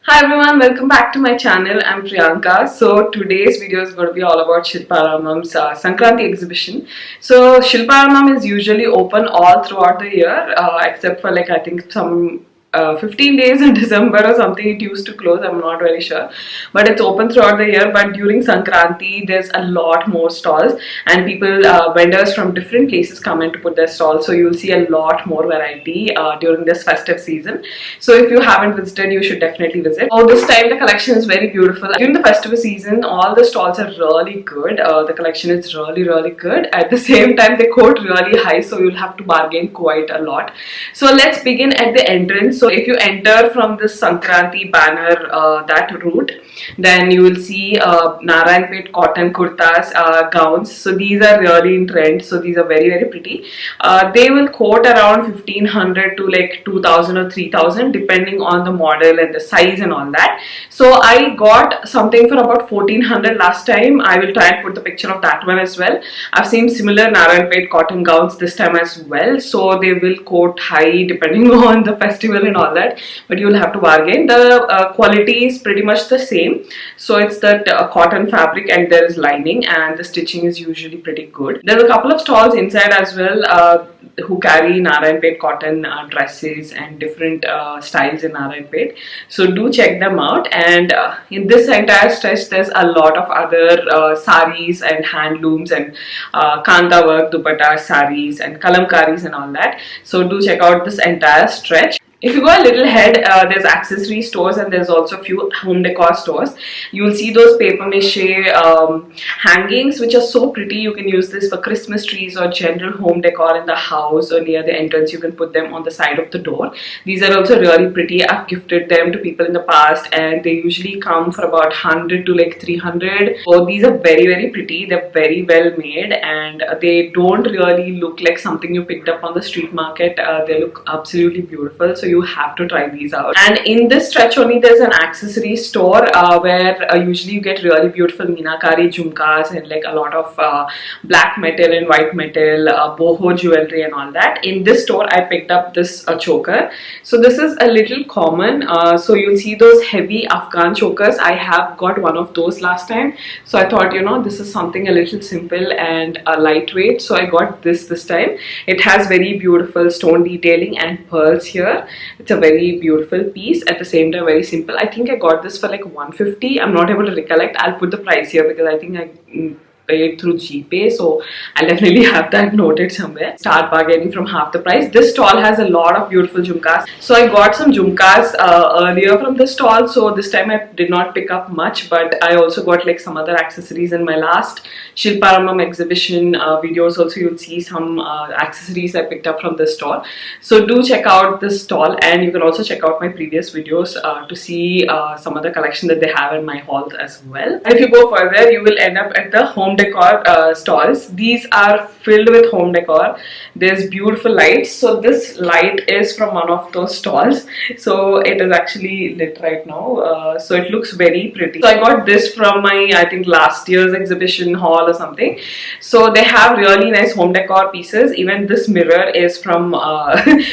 Hi everyone, welcome back to my channel. I'm Priyanka. So today's video is going to be all about Shilparamam's Sankranti exhibition. So Shilparamam is usually open all throughout the year, except for like I think some 15 days in December or something it used to close. I'm not very sure, but it's open throughout the year. But during Sankranti there's a lot more stalls, and people vendors from different places come in to put their stalls, so you'll see a lot more variety during this festive season. So if you haven't visited, you should definitely visit. Oh, this time the collection is very beautiful. During the festival season, all the stalls are really good. The collection is really good. At the same time, they quote really high, so you'll have to bargain quite a lot. So let's begin at the entrance. So if you enter from this Sankranti banner, that route, then you will see Narayanpet cotton kurtas, gowns. So these are really in trend. So these are very pretty. They will quote around 1500 to like 2000 or 3000 depending on the model and the size and all that. So I got something for about 1400 last time. I will try and put the picture of that one as well. I've seen similar Narayanpet cotton gowns this time as well. So they will quote high depending on the festival and all that, but you will have to bargain. The quality is pretty much the same. So it's that cotton fabric and there is lining, and the stitching is usually pretty good. There's a couple of stalls inside as well who carry Narayanpet cotton dresses and different styles in Narayanpet. So do check them out. And in this entire stretch, there's a lot of other sarees and handlooms and kanda work, dupattas, sarees and kalamkaris and all that. So do check out this entire stretch. If you go a little ahead, there's accessory stores and there's also a few home decor stores. You will see those paper mache hangings which are so pretty. You can use this for Christmas trees or general home decor in the house or near the entrance. You can put them on the side of the door. These are also really pretty. I've gifted them to people in the past and they usually come for about 100 to like 300. So these are very pretty. They're very well made and they don't really look like something you picked up on the street market. They look absolutely beautiful. So you have to try these out. And in this stretch only there's an accessory store where usually you get really beautiful meenakari jhumkas and like a lot of black metal and white metal boho jewelry and all that. In this store I picked up this choker. So this is a little common. So you'll see those heavy Afghan chokers. I have got one of those last time, so I thought, you know, this is something a little simple and lightweight, so I got this time. It has very beautiful stone detailing and pearls here. It's a very beautiful piece, at the same time very simple. I think I got this for like 150. I'm not able to recollect. I'll put the price here because I think I paid through GPay, so I'll definitely have that noted somewhere. Start bargaining from half the price. This stall has a lot of beautiful jhumkas. So I got some jhumkas earlier from this stall, so this time I did not pick up much, but I also got like some other accessories. In my last Shilparamam exhibition videos also you'll see some accessories I picked up from this stall. So do check out this stall, and you can also check out my previous videos to see some of the collection that they have in my hauls as well. And if you go further, you will end up at the home decor stalls. These are filled with home decor. There's beautiful lights. So this light is from one of those stalls. So it is actually lit right now. So it looks very pretty. So I got this from my, I think, last year's exhibition haul or something. So they have really nice home decor pieces. Even this mirror is from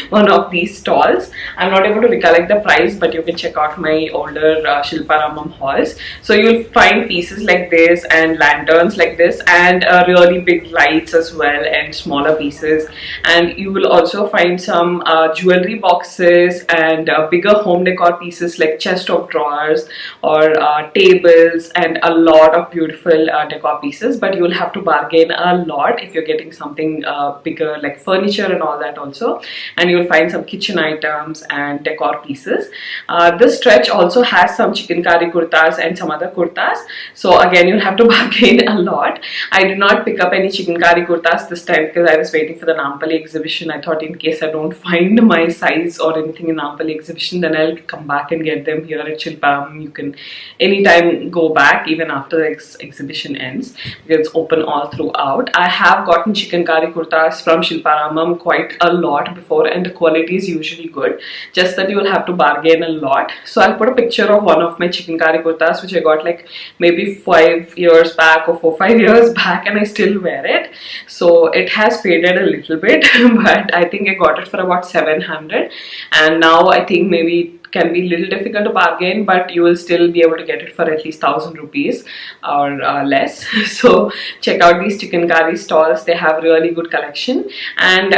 one of these stalls. I'm not able to recollect the price, but you can check out my older Shilparamam hauls. So you'll find pieces like this and lanterns like this, and really big lights as well, and smaller pieces. And you will also find some jewelry boxes and bigger home decor pieces like chest of drawers or tables, and a lot of beautiful decor pieces. But you will have to bargain a lot if you're getting something bigger like furniture and all that also. And you'll find some kitchen items and decor pieces. This stretch also has some chikankari kurtas and some other kurtas. So again, you'll have to bargain a lot. I did not pick up any chikankari kurtas this time because I was waiting for the Nampally exhibition. I thought in case I don't find my size or anything in Nampally exhibition, then I'll come back and get them here at Shilparam. You can anytime go back even after the exhibition ends because it's open all throughout. I have gotten chikankari kurtas from Shilparamam quite a lot before, and the quality is usually good, just that you will have to bargain a lot. So I'll put a picture of one of my chikankari kurtas which I got like maybe 5 years back or 4-5 years back, and I still wear it. So it has faded a little bit but I think I got it for about 700, and now I think maybe can be a little difficult to bargain, but you will still be able to get it for at least 1000 rupees or less. So check out these chicken curry stalls. They have really good collection, and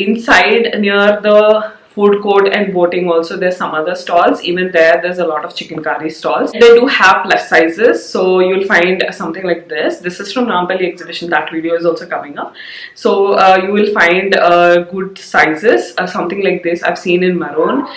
inside near the food court and boating also there's some other stalls. Even there's a lot of chicken curry stalls. They do have plus sizes, so you'll find something like this. This is from Nampally exhibition. That video is also coming up. So you will find good sizes, something like this I've seen in maroon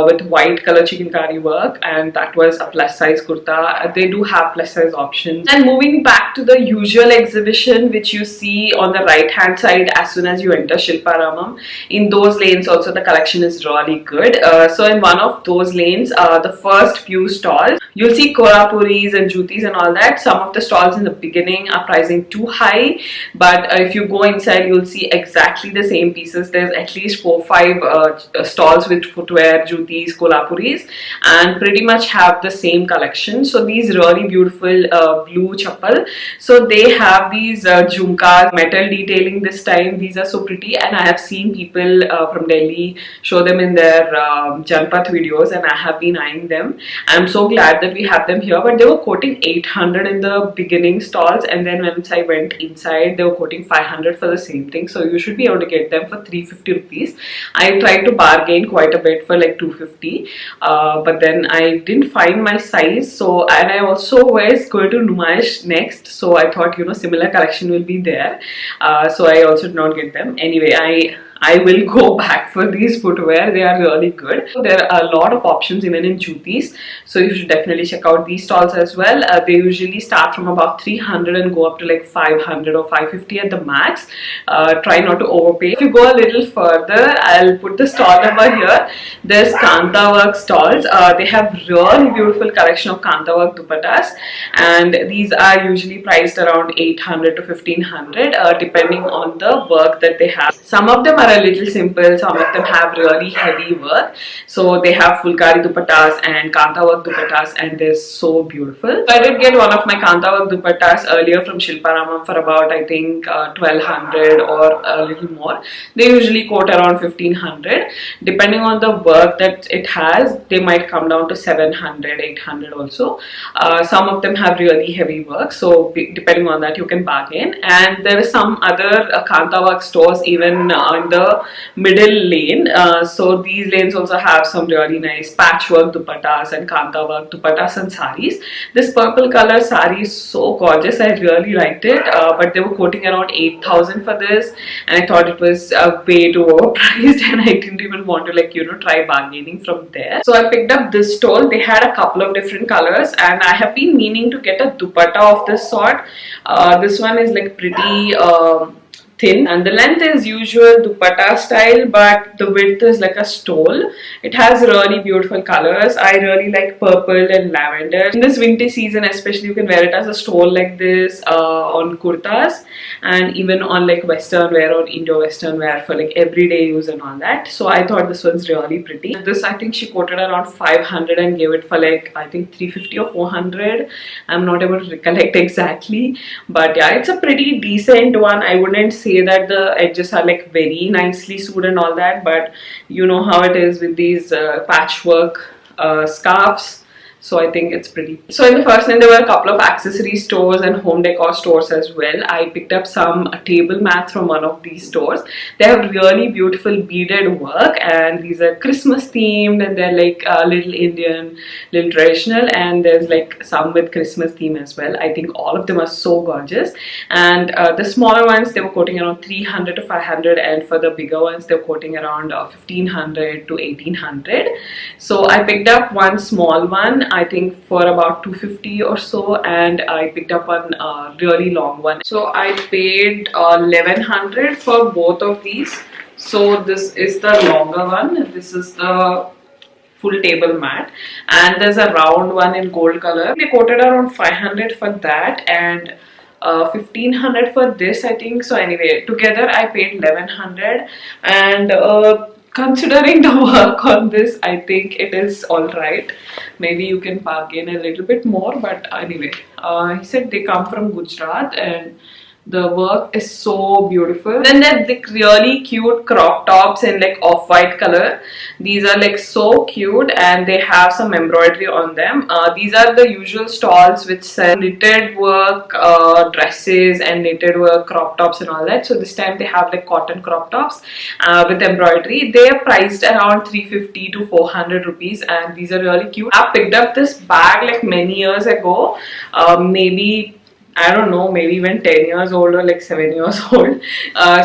with white color chicken curry work, and that was a plus size kurta. They do have plus size options. And moving back to the usual exhibition which you see on the right hand side as soon as you enter Shilparamam, in those lanes also the collection is really good. So in one of those lanes, the first few stalls, you'll see kolhapuris and jutis and all that. Some of the stalls in the beginning are pricing too high, but if you go inside you'll see exactly the same pieces. There's at least 4-5 stalls with footwear, jutis, kolhapuris, and pretty much have the same collection. So these really beautiful blue chappal. So they have these jhumkas, metal detailing this time. These are so pretty, and I have seen people from Delhi show them in their Janpath videos, and I have been eyeing them. I'm so glad that we have them here, but they were quoting 800 in the beginning stalls, and then once I went inside they were quoting 500 for the same thing. So you should be able to get them for 350 rupees. I tried to bargain quite a bit for like 250, but then I didn't find my size. So, and I also was going to Numaish next, so I thought, you know, similar collection will be there. So I also did not get them. Anyway, I will go back for these footwear. They are really good. So there are a lot of options even in jutis, so you should definitely check out these stalls as well. They usually start from about 300 and go up to like 500 or 550 at the max. Try not to overpay. If you go a little further, I'll put the stall number here. There's Kanta work stalls. They have really beautiful collection of Kanta work dupattas, and these are usually priced around 800 to 1500 depending on the work that they have. Some of them are a little simple, some of them have really heavy work. So they have fulkari dupattas and Kanta work dupattas, and they're so beautiful. So I did get one of my Kanta work dupattas earlier from Shilparamam for about, I think, 1200 or a little more. They usually quote around 1500. Depending on the work that it has, they might come down to 700, 800 also. Some of them have really heavy work, so depending on that you can bargain. And there is some other Kanta work stores even in the middle lane. So these lanes also have some really nice patchwork dupattas and Kanta work dupattas and sarees. This purple color saree is so gorgeous. I really liked it, but they were quoting around 8,000 for this, and I thought it was way too overpriced, and I didn't even want to, like, you know, try bargaining from there. So I picked up this stole. They had a couple of different colors, and I have been meaning to get a dupatta of this sort. This one is like pretty thin, and the length is usual dupatta style, but the width is like a stole. It has really beautiful colors. I really like purple and lavender. In this winter season especially, you can wear it as a stole like this on kurtas, and even on like western wear or Indo-western wear for like everyday use and all that. So I thought this one's really pretty. This, I think she quoted around 500 and gave it for like, I think, 350 or 400. I'm not able to recollect exactly, but yeah, it's a pretty decent one. I wouldn't say that the edges are like very nicely sewed and all that, but you know how it is with these patchwork scarves. So I think it's pretty. So in the first line there were a couple of accessory stores and home decor stores as well. I picked up some table mats from one of these stores. They have really beautiful beaded work, and these are Christmas themed, and they're like little Indian, little traditional, and there's like some with Christmas theme as well. I think all of them are so gorgeous. And the smaller ones, they were quoting around 300 to 500, and for the bigger ones they're quoting around 1500 to 1800. So I picked up one small one, I think for about 250 or so, and I picked up one really long one. So I paid 1100 for both of these. So this is the longer one. This is the full table mat, and there's a round one in gold color. They quoted around 500 for that, and 1500 for this, I think. So anyway, together I paid 1100, and considering the work on this, I think it is alright. Maybe you can bargain a little bit more, but anyway, he said they come from Gujarat, and The work is so beautiful. Then there's like really cute crop tops in like off-white color. These are like so cute and they have some embroidery on them. These are the usual stalls which sell knitted work dresses and knitted work crop tops and all that. So this time they have like cotton crop tops with embroidery. They are priced around 350 to 400 rupees and these are really cute. I picked up this bag like many years ago, maybe I don't know, maybe even 10 years old or like 7 years old.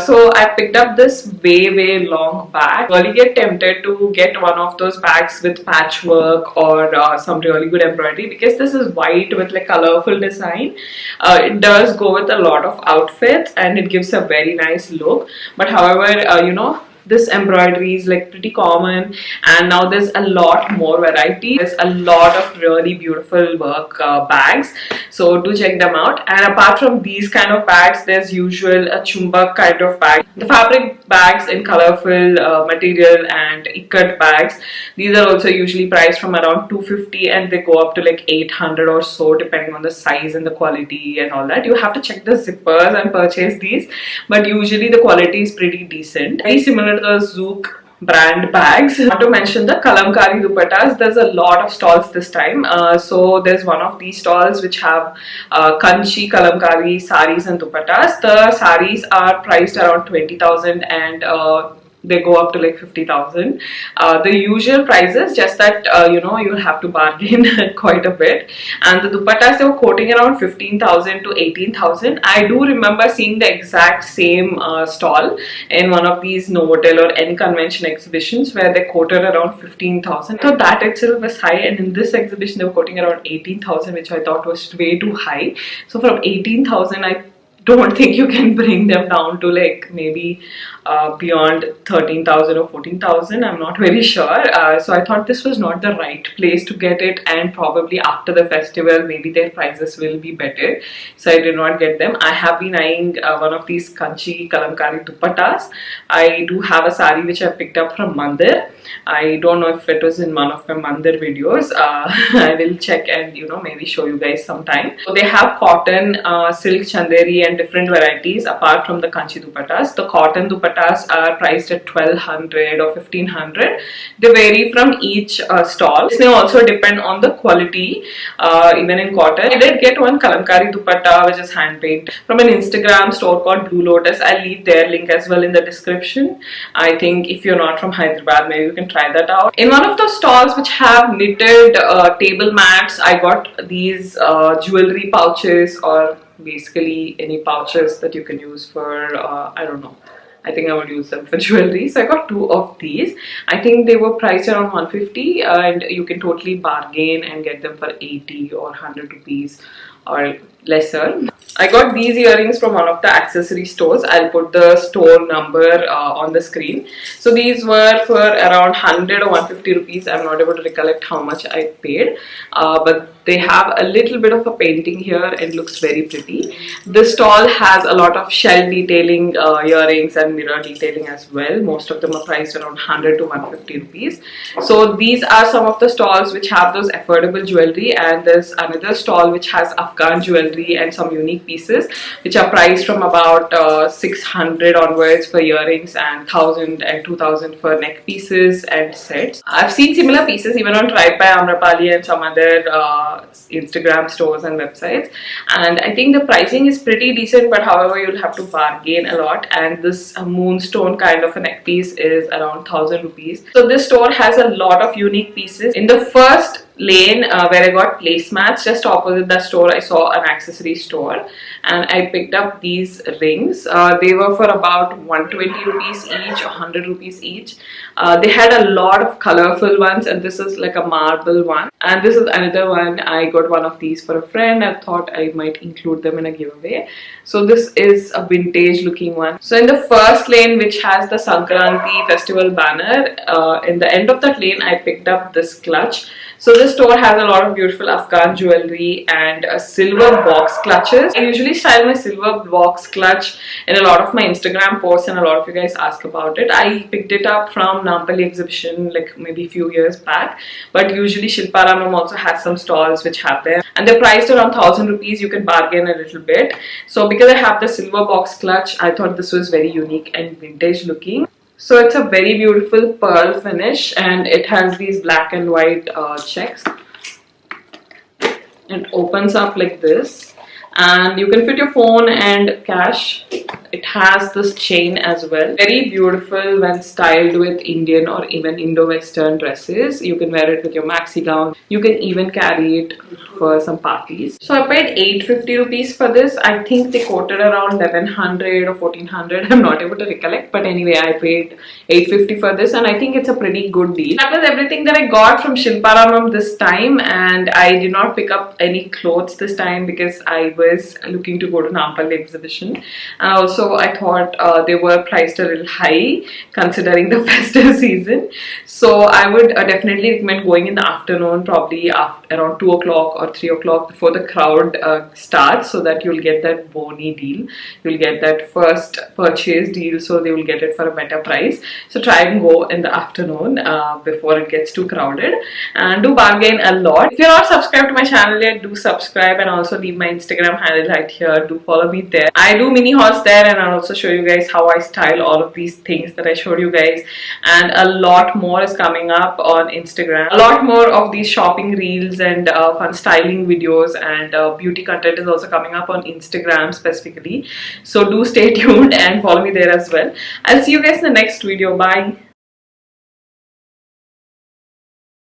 So I picked up this way long bag. Really get tempted to get one of those bags with patchwork or some really good embroidery, because this is white with like colorful design. It does go with a lot of outfits and it gives a very nice look. But however, you know, this embroidery is like pretty common and now there's a lot more variety. There's a lot of really beautiful work bags, so do check them out. And apart from these kind of bags, there's usual a chumbak kind of bag, the fabric bags in colorful material and ikat bags. These are also usually priced from around 250 and they go up to like 800 or so depending on the size and the quality and all that. You have to check the zippers and purchase these, but usually the quality is pretty decent. Very similar to the Zook brand bags. Not to mention the Kalamkari Dupattas. There's a lot of stalls this time. So there's one of these stalls which have Kanchi Kalamkari sarees and Dupattas. The sarees are priced around 20,000 and they go up to like 50,000. The usual prices, just that you know, you'll have to bargain quite a bit. And the dupattas, they were quoting around 15,000 to 18,000. I do remember seeing the exact same stall in one of these Novotel or any convention exhibitions where they quoted around 15,000. So that itself was high, and in this exhibition they were quoting around 18,000, which I thought was way too high. So from 18,000, I don't think you can bring them down to like maybe beyond 13,000 or 14,000. I'm not very sure. So I thought this was not the right place to get it, and probably after the festival maybe their prices will be better. So I did not get them. I have been eyeing one of these Kanchi Kalamkari Dupattas. I do have a sari which I picked up from Mandir. I don't know if it was in one of my Mandir videos. I will check and, you know, maybe show you guys sometime. So they have cotton, silk chanderi and different varieties apart from the Kanchi Dupattas. The cotton Dupattas are priced at 1200 or 1500. They vary from each stall. This may also depend on the quality, even in cotton. I did get one Kalamkari Dupatta which is hand painted from an Instagram store called Blue Lotus. I'll leave their link as well in the description. I think if you're not from Hyderabad, maybe you can try that out. In one of those stalls which have knitted table mats, I got these jewellery pouches, or basically any pouches that you can use for I don't know, I think I would use them for jewelry. So I got two of these. I think they were priced around 150 and you can totally bargain and get them for 80 or 100 rupees or lesser. I got these earrings from one of the accessory stores. I'll put the store number on the screen. So these were for around 100 or 150 rupees. I'm not able to recollect how much I paid, but they have a little bit of a painting here and looks very pretty. This stall has a lot of shell detailing earrings and mirror detailing as well. Most of them are priced around 100 to 150 rupees. So these are some of the stalls which have those affordable jewelry, and there's another stall which has Afghan jewelry and some unique pieces which are priced from about 600 onwards for earrings and 1,000 and 2,000 for neck pieces and sets. I've seen similar pieces even on Tribe by Amrapali and some other Instagram stores and websites, and I think the pricing is pretty decent, but however you'll have to bargain a lot. And this moonstone kind of a neck piece is around 1,000 rupees. So this store has a lot of unique pieces. In the first lane where I got placemats, just opposite the store, I saw an accessory store and I picked up these rings. They were for about 120 rupees each or 100 rupees each. They had a lot of colorful ones, and this is like a marble one, and this is another one. I got one of these for a friend. I thought I might include them in a giveaway. So this is a vintage looking one. So in the first lane, which has the Sankranti festival banner, in the end of that lane I picked up this clutch. So this store has a lot of beautiful Afghan jewelry and silver box clutches. I usually style my silver box clutch in a lot of my Instagram posts, and a lot of you guys ask about it. I picked it up from Nampally exhibition like maybe a few years back, but usually Shilparamam Shilparamam also has some stalls which have there, and they're priced around 1000 rupees. You can bargain a little bit. So because I have the silver box clutch, I thought this was very unique and vintage looking. So it's a very beautiful pearl finish, and it has these black and white checks. It opens up like this, and you can fit your phone and cash. It has this chain as well. Very beautiful when styled with Indian or even Indo-Western dresses. You can wear it with your maxi gown. You can even carry it for some parties. So I paid 850 rupees for this. I think they quoted around 1100 or 1400. I'm not able to recollect, but anyway, I paid 850 for this, and I think it's a pretty good deal. That was everything that I got from Shilparamam this time, and I did not pick up any clothes this time because I was looking to go to Nampalli exhibition, and also I thought they were priced a little high considering the festive season. So I would definitely recommend going in the afternoon, probably around 2 o'clock or 3 o'clock before the crowd starts, so that you'll get that bony deal. You'll get that first purchase deal, so they will get it for a better price. So try and go in the afternoon before it gets too crowded, and do bargain a lot. If you're not subscribed to my channel yet, do subscribe, and also leave my Instagram handle right here. Do follow me there. I do mini hauls there, and I'll also show you guys how I style all of these things that I showed you guys, and a lot more is coming up on Instagram. A lot more of these shopping reels and fun styling videos and beauty content is also coming up on Instagram specifically. So do stay tuned and follow me there as well. I'll see you guys in the next video. Bye.